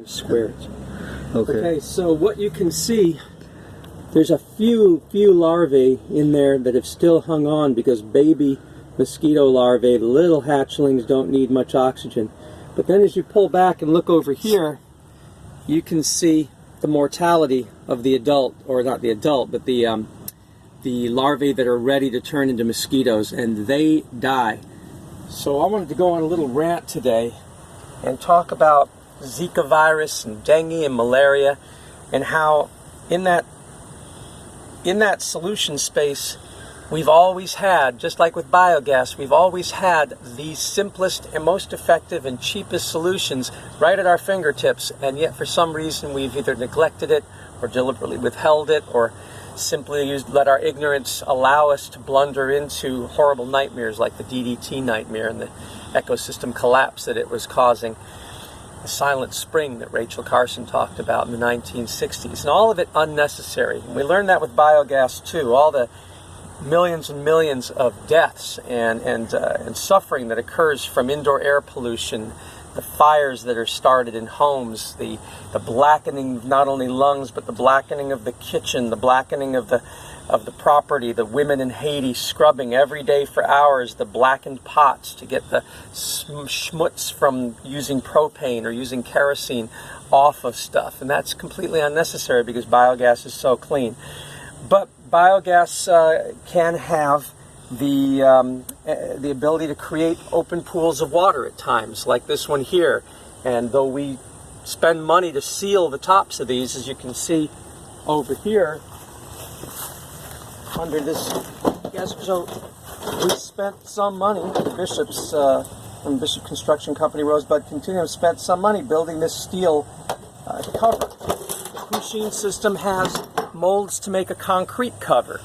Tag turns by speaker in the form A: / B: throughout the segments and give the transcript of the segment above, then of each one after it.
A: squares.
B: Okay.
A: So what you can see, there's a few larvae in there that have still hung on because baby mosquito larvae, the little hatchlings, don't need much oxygen. But then as you pull back and look over here, you can see the mortality of the adult, or not the adult, but the larvae that are ready to turn into mosquitoes, and they die. So I wanted to go on a little rant today and talk about Zika virus and dengue and malaria, and how in that solution space we've always had, just like with biogas, we've always had the simplest and most effective and cheapest solutions right at our fingertips, and yet for some reason we've either neglected it or deliberately withheld it, or simply let our ignorance allow us to blunder into horrible nightmares like the DDT nightmare and the ecosystem collapse that it was causing, the silent spring that Rachel Carson talked about in the 1960s, and all of it unnecessary. And we learned that with biogas too, all the millions and millions of deaths and suffering that occurs from indoor air pollution, the fires that are started in homes, the blackening of not only lungs but the blackening of the kitchen, the blackening of the property, the women in Haiti scrubbing every day for hours the blackened pots to get the schmutz from using propane or using kerosene off of stuff. And that's completely unnecessary because biogas is so clean. But biogas can have the ability to create open pools of water at times, like this one here. And though we spend money to seal the tops of these, as you can see over here, under this, so we spent some money, the Bishop's, from Bishop Construction Company, Rosebud Continuum, spent some money building this steel cover. The Pusheen system has molds to make a concrete cover,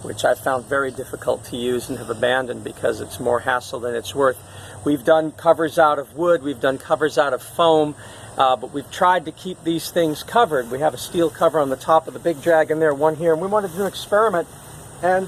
A: which I found very difficult to use and have abandoned because it's more hassle than it's worth. We've done covers out of wood, we've done covers out of foam, but we've tried to keep these things covered. We have a steel cover on the top of the Big Dragon there, one here, and we wanted to do an experiment and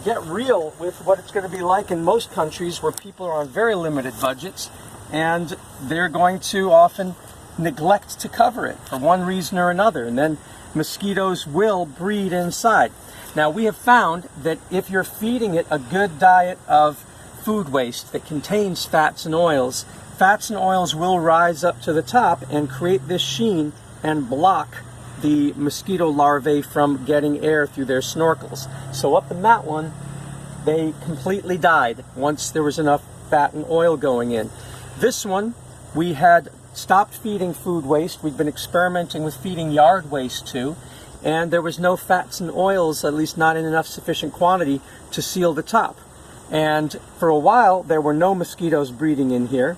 A: get real with what it's going to be like in most countries where people are on very limited budgets and they're going to often neglect to cover it for one reason or another, and then mosquitoes will breed inside. Now, we have found that if you're feeding it a good diet of food waste that contains fats and oils will rise up to the top and create this sheen and block the mosquito larvae from getting air through their snorkels. So up in that one, they completely died once there was enough fat and oil going in. This one, we had stopped feeding food waste. We've been experimenting with feeding yard waste too, and there was no fats and oils, at least not in enough sufficient quantity, to seal the top. And for a while, there were no mosquitoes breeding in here,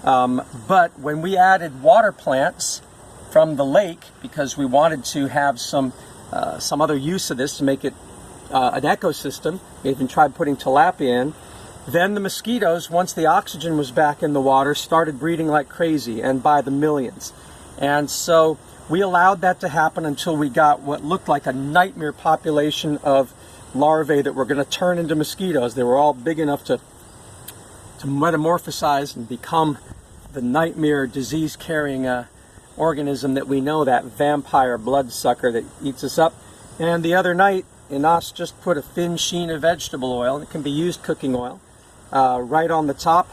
A: but when we added water plants from the lake, because we wanted to have some other use of this to make it an ecosystem, we even tried putting tilapia in, then the mosquitoes, once the oxygen was back in the water, started breeding like crazy, and by the millions. And so we allowed that to happen until we got what looked like a nightmare population of larvae that were going to turn into mosquitoes. They were all big enough to metamorphosize and become the nightmare disease-carrying organism that we know, that vampire bloodsucker that eats us up. And the other night, Inas just put a thin sheen of vegetable oil, and it can be used cooking oil, right on the top